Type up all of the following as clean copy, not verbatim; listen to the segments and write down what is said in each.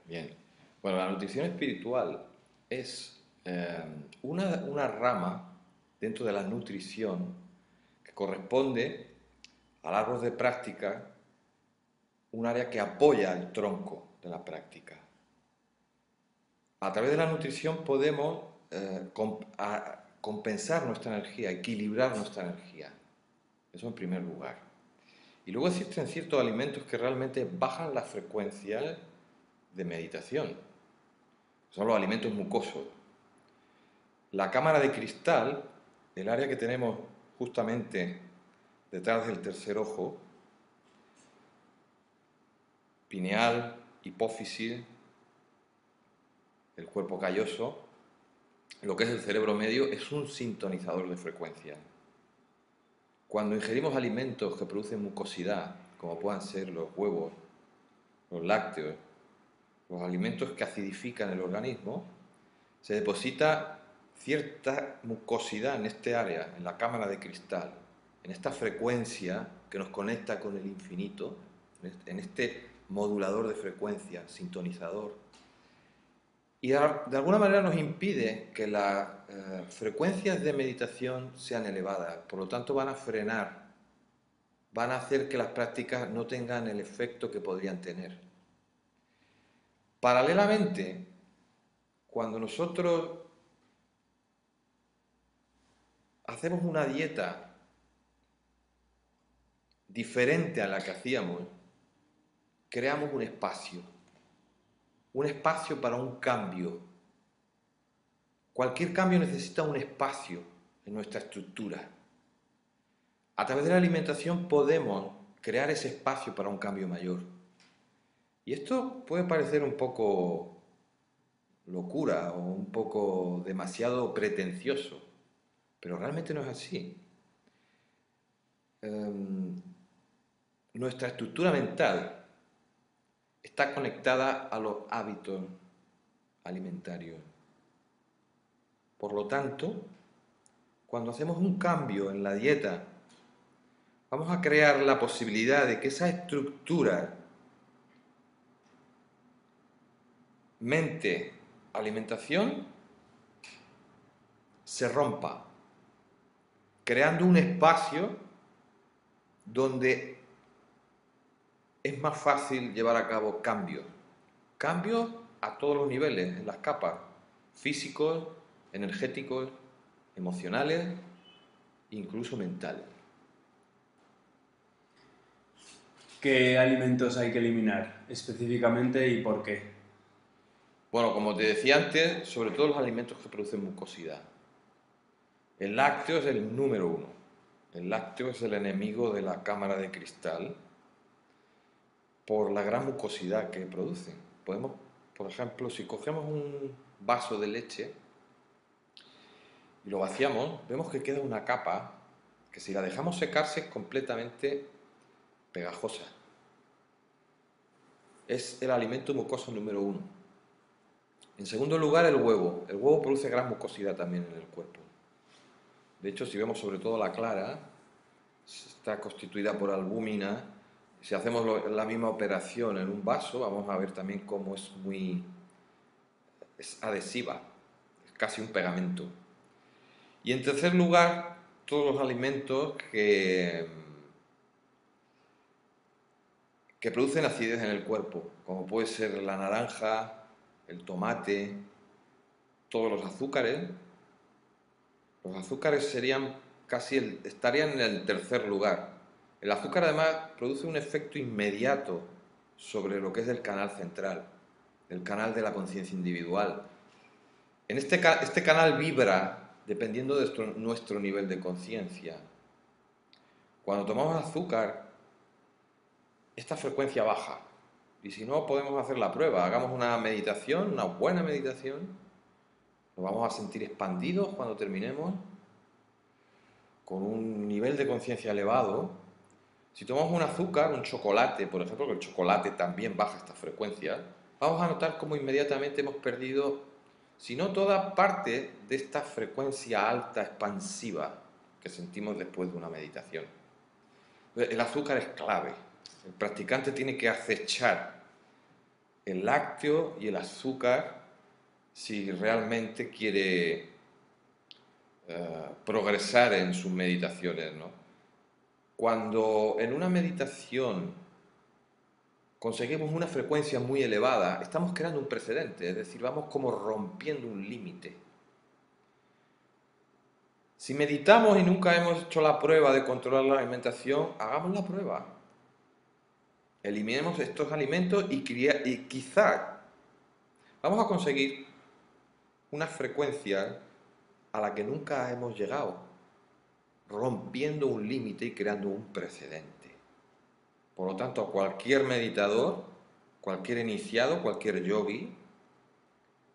Bien. Bueno, la nutrición espiritual es una rama dentro de la nutrición que corresponde al árbol de práctica, un área que apoya el tronco de la práctica. A través de la nutrición podemos compensar nuestra energía, equilibrar nuestra energía. Eso en primer lugar. Y luego existen ciertos alimentos que realmente bajan la frecuencia de meditación. Son los alimentos mucosos. La cámara de cristal, el área que tenemos justamente detrás del tercer ojo, pineal, hipófisis, el cuerpo calloso, lo que es el cerebro medio, es un sintonizador de frecuencia. Cuando ingerimos alimentos que producen mucosidad, como puedan ser los huevos, los lácteos, los alimentos que acidifican el organismo, se deposita cierta mucosidad en este área, en la cámara de cristal, en esta frecuencia que nos conecta con el infinito, en este modulador de frecuencia, sintonizador, y de alguna manera nos impide que las frecuencias de meditación sean elevadas, por lo tanto van a frenar, van a hacer que las prácticas no tengan el efecto que podrían tener. Paralelamente, cuando nosotros hacemos una dieta diferente a la que hacíamos, creamos un espacio para un cambio. Cualquier cambio necesita un espacio en nuestra estructura. A través de la alimentación podemos crear ese espacio para un cambio mayor. Y esto puede parecer un poco locura o un poco demasiado pretencioso, pero realmente no es así. Nuestra estructura mental está conectada a los hábitos alimentarios. Por lo tanto, cuando hacemos un cambio en la dieta, vamos a crear la posibilidad de que esa estructura mente, alimentación se rompa, creando un espacio donde es más fácil llevar a cabo cambios. Cambios a todos los niveles, en las capas, físicos, energéticos, emocionales, incluso mentales. ¿Qué alimentos hay que eliminar específicamente y por qué? Bueno, como te decía antes, sobre todo los alimentos que producen mucosidad. El lácteo es el número uno. El lácteo es el enemigo de la cámara de cristal por la gran mucosidad que producen. Podemos, por ejemplo, si cogemos un vaso de leche y lo vaciamos, vemos que queda una capa que si la dejamos secarse es completamente pegajosa. Es el alimento mucoso número uno. En segundo lugar, el huevo. El huevo produce gran mucosidad también en el cuerpo. De hecho, si vemos sobre todo la clara, está constituida por albúmina. Si hacemos la misma operación en un vaso, vamos a ver también cómo es adhesiva, es casi un pegamento. Y en tercer lugar, todos los alimentos que producen acidez en el cuerpo, como puede ser la naranja, el tomate, todos los azúcares. Los azúcares estarían en el tercer lugar. El azúcar además produce un efecto inmediato sobre lo que es el canal central, el canal de la conciencia individual. Este canal vibra dependiendo de nuestro nivel de conciencia. Cuando tomamos azúcar, esta frecuencia baja. Y si no, podemos hacer la prueba. Hagamos una meditación, una buena meditación. Nos vamos a sentir expandidos cuando terminemos, con un nivel de conciencia elevado. Si tomamos un azúcar, un chocolate, por ejemplo, que el chocolate también baja esta frecuencia, vamos a notar cómo inmediatamente hemos perdido, si no toda parte de esta frecuencia alta expansiva que sentimos después de una meditación. El azúcar es clave. El practicante tiene que acechar el lácteo y el azúcar si realmente quiere progresar en sus meditaciones, ¿no? Cuando en una meditación conseguimos una frecuencia muy elevada, estamos creando un precedente, es decir, vamos como rompiendo un límite. Si meditamos y nunca hemos hecho la prueba de controlar la alimentación, hagamos la prueba. Eliminemos estos alimentos y quizá vamos a conseguir una frecuencia a la que nunca hemos llegado, rompiendo un límite y creando un precedente. Por lo tanto, cualquier meditador, cualquier iniciado, cualquier yogi,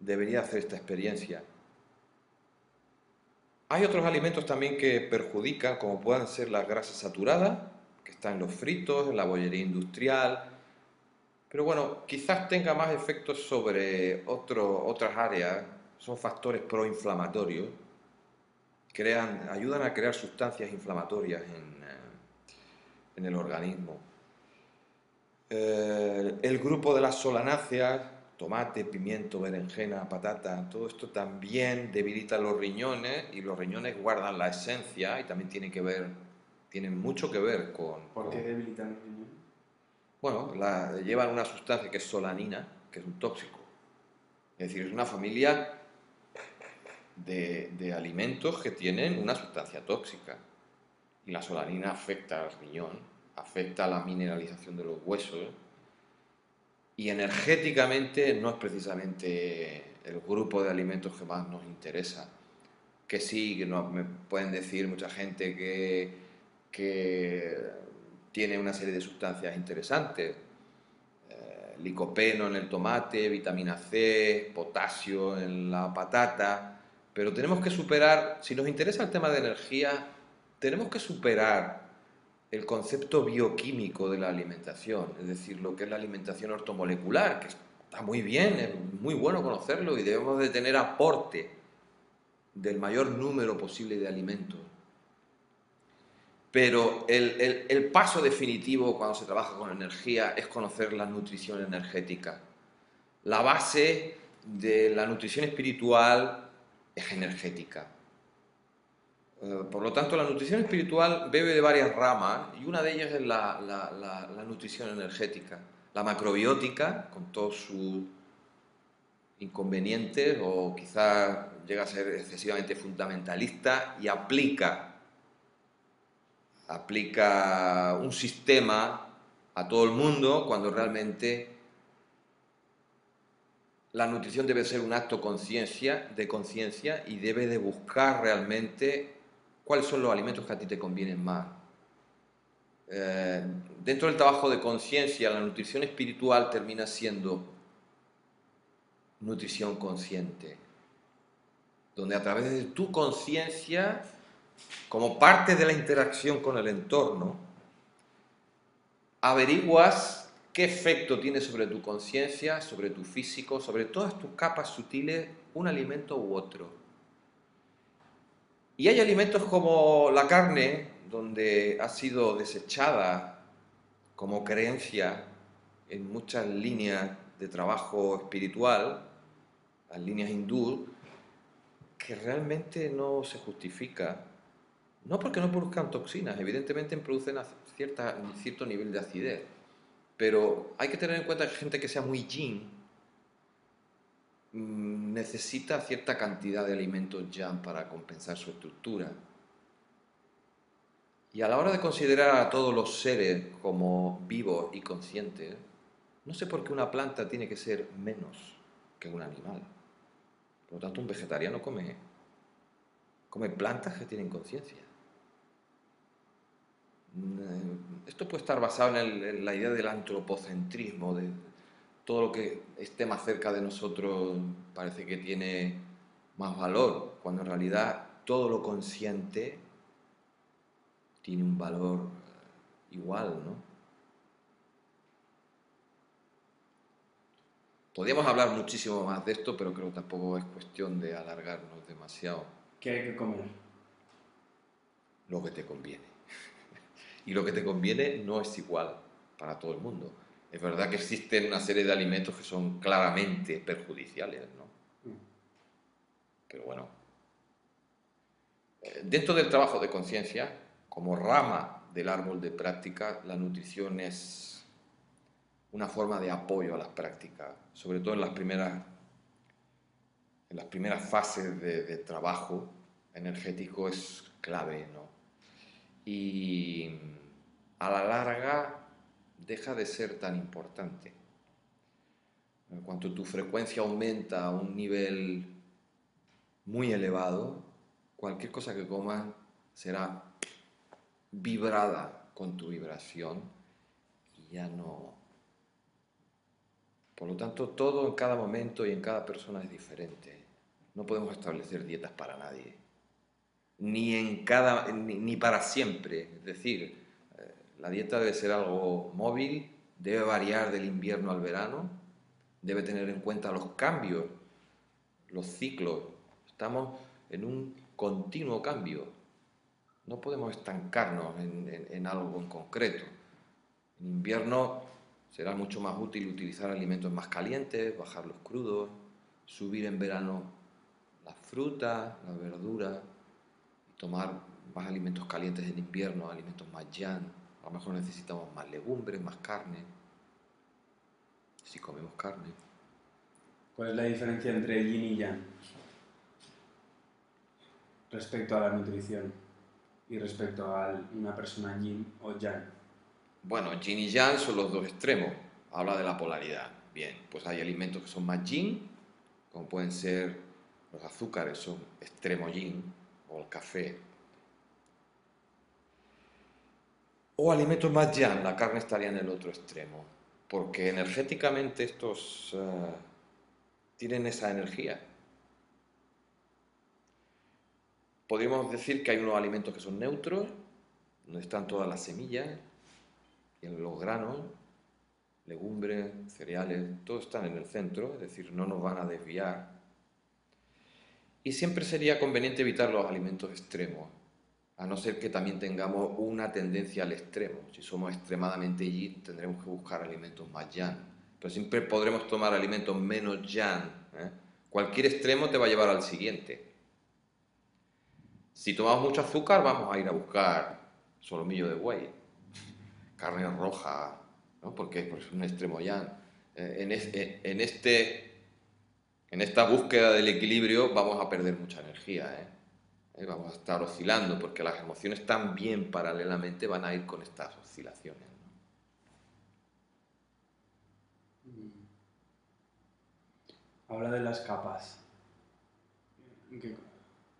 debería hacer esta experiencia. Hay otros alimentos también que perjudican, como puedan ser las grasas saturadas, que están en los fritos, en la bollería industrial, pero bueno, quizás tenga más efectos sobre otras áreas, son factores proinflamatorios, ayudan a crear sustancias inflamatorias en el organismo. El grupo de las solanáceas, tomate, pimiento, berenjena, patata, todo esto también debilita los riñones y los riñones guardan la esencia y también tienen mucho que ver con... ¿Por qué debilitan los riñones? Bueno, llevan una sustancia que es solanina, que es un tóxico. Es decir, es una familia de alimentos que tienen una sustancia tóxica. Y la solanina afecta al riñón, afecta a la mineralización de los huesos y energéticamente no es precisamente el grupo de alimentos que más nos interesa. Que sí, que me pueden decir mucha gente que tiene una serie de sustancias interesantes, licopeno en el tomate, vitamina C, potasio en la patata, pero tenemos que superar, si nos interesa el tema de energía, tenemos que superar el concepto bioquímico de la alimentación, es decir, lo que es la alimentación ortomolecular, que está muy bien, es muy bueno conocerlo y debemos de tener aporte del mayor número posible de alimentos. Pero el paso definitivo cuando se trabaja con energía es conocer la nutrición energética. La base de la nutrición espiritual es energética. Por lo tanto, la nutrición espiritual bebe de varias ramas y una de ellas es la nutrición energética. La macrobiótica, con todos sus inconvenientes o quizás llega a ser excesivamente fundamentalista y aplica un sistema a todo el mundo cuando realmente la nutrición debe ser un acto de conciencia y debe de buscar realmente cuáles son los alimentos que a ti te convienen más. Dentro del trabajo de conciencia, la nutrición espiritual termina siendo nutrición consciente, donde a través de tu conciencia, como parte de la interacción con el entorno, averiguas qué efecto tiene sobre tu conciencia, sobre tu físico, sobre todas tus capas sutiles, un alimento u otro. Y hay alimentos como la carne, donde ha sido desechada como creencia en muchas líneas de trabajo espiritual, las líneas hindú, que realmente no se justifica. No porque no produzcan toxinas, evidentemente producen cierto nivel de acidez, pero hay que tener en cuenta que gente que sea muy yin necesita cierta cantidad de alimentos yang para compensar su estructura. Y a la hora de considerar a todos los seres como vivos y conscientes, no sé por qué una planta tiene que ser menos que un animal. Por lo tanto, un vegetariano come plantas que tienen conciencia. Esto puede estar basado en la idea del antropocentrismo, de todo lo que esté más cerca de nosotros parece que tiene más valor, cuando en realidad todo lo consciente tiene un valor igual, ¿no? Podríamos hablar muchísimo más de esto, pero creo que tampoco es cuestión de alargarnos demasiado. ¿Qué hay que comer? Lo que te conviene. Y lo que te conviene no es igual para todo el mundo. Es verdad que existen una serie de alimentos que son claramente perjudiciales, ¿no? Pero bueno, dentro del trabajo de conciencia, como rama del árbol de práctica, la nutrición es una forma de apoyo a las prácticas, sobre todo en las primeras fases de trabajo energético es clave, ¿no? Y a la larga deja de ser tan importante. En cuanto tu frecuencia aumenta a un nivel muy elevado, cualquier cosa que comas será vibrada con tu vibración y ya no. Por lo tanto, todo en cada momento y en cada persona es diferente. No podemos establecer dietas para nadie, ni para siempre. Es decir, la dieta debe ser algo móvil, debe variar del invierno al verano, debe tener en cuenta los cambios, los ciclos. Estamos en un continuo cambio. No podemos estancarnos en algo en concreto. En invierno será mucho más útil utilizar alimentos más calientes, bajar los crudos, subir en verano las frutas, las verduras, y tomar más alimentos calientes en invierno, alimentos más yang. A lo mejor necesitamos más legumbres, más carne, si comemos carne. ¿Cuál es la diferencia entre yin y yang respecto a la nutrición y respecto a una persona yin o yang? Bueno, yin y yang son los dos extremos. Habla de la polaridad. Bien, pues hay alimentos que son más yin, como pueden ser los azúcares, son extremo yin, o el café. O alimentos más yang, la carne estaría en el otro extremo, porque energéticamente estos tienen esa energía. Podríamos decir que hay unos alimentos que son neutros, donde están todas las semillas, y en los granos, legumbres, cereales, todos están en el centro, es decir, no nos van a desviar. Y siempre sería conveniente evitar los alimentos extremos, a no ser que también tengamos una tendencia al extremo. Si somos extremadamente yin, tendremos que buscar alimentos más yang. Pero siempre podremos tomar alimentos menos yang, ¿eh? Cualquier extremo te va a llevar al siguiente. Si tomamos mucho azúcar, vamos a ir a buscar solomillo de buey, carne roja, ¿no? Porque es un extremo yang. En esta búsqueda del equilibrio vamos a perder mucha energía, ¿eh? Vamos a estar oscilando porque las emociones también paralelamente van a ir con estas oscilaciones, ¿no? Habla de las capas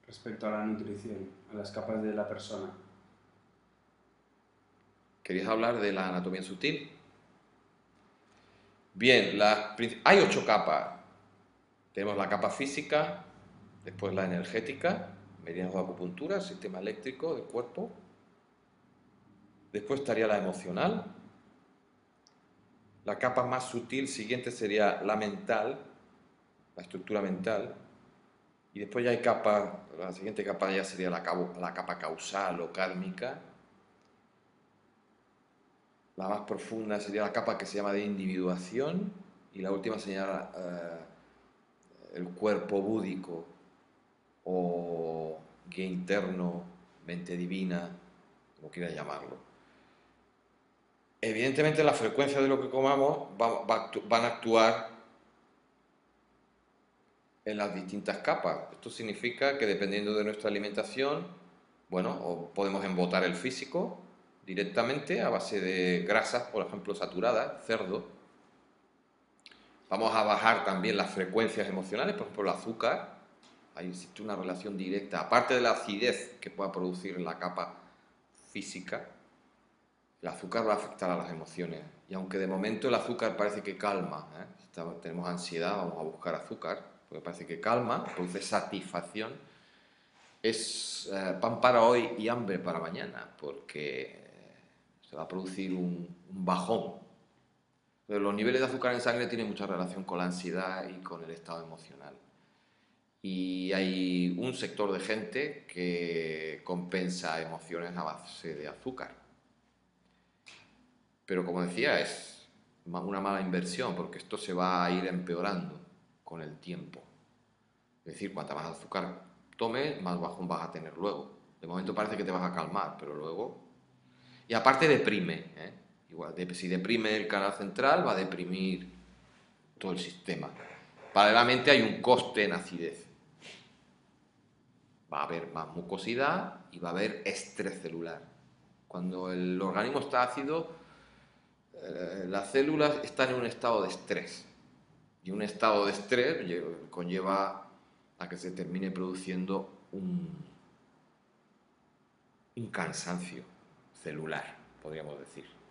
respecto a la nutrición, a las capas de la persona. ¿Querías hablar de la anatomía sutil? Bien, hay 8 capas. Tenemos la capa física, después la energética, meridianos de acupuntura, sistema eléctrico del cuerpo. Después estaría la emocional. La capa más sutil siguiente sería la mental, la estructura mental. Y después ya hay capas, la siguiente capa ya sería la capa causal o kármica. La más profunda sería la capa que se llama de individuación. Y la última sería el cuerpo búdico o guía interno, mente divina, como quiera llamarlo. Evidentemente la frecuencia de lo que comamos van a actuar en las distintas capas. Esto significa que dependiendo de nuestra alimentación, bueno, o podemos embotar el físico directamente a base de grasas, por ejemplo, saturadas, cerdo. Vamos a bajar también las frecuencias emocionales, por ejemplo, el azúcar. Ahí existe una relación directa, aparte de la acidez que pueda producir en la capa física, el azúcar va a afectar a las emociones. Y aunque de momento el azúcar parece que calma, si tenemos ansiedad, vamos a buscar azúcar, porque parece que calma, produce satisfacción, es pan para hoy y hambre para mañana, porque se va a producir un bajón. Pero los niveles de azúcar en sangre tienen mucha relación con la ansiedad y con el estado emocional. Y hay un sector de gente que compensa emociones a base de azúcar. Pero como decía, es una mala inversión, porque esto se va a ir empeorando con el tiempo. Es decir, cuanta más azúcar tomes, más bajón vas a tener luego. De momento parece que te vas a calmar, pero luego... Y aparte deprime, ¿eh? Igual, si deprime el canal central, va a deprimir todo el sistema. Paralelamente hay un coste en acidez. Va a haber más mucosidad y va a haber estrés celular. Cuando el organismo está ácido, las células están en un estado de estrés. Y un estado de estrés conlleva a que se termine produciendo un cansancio celular, podríamos decir.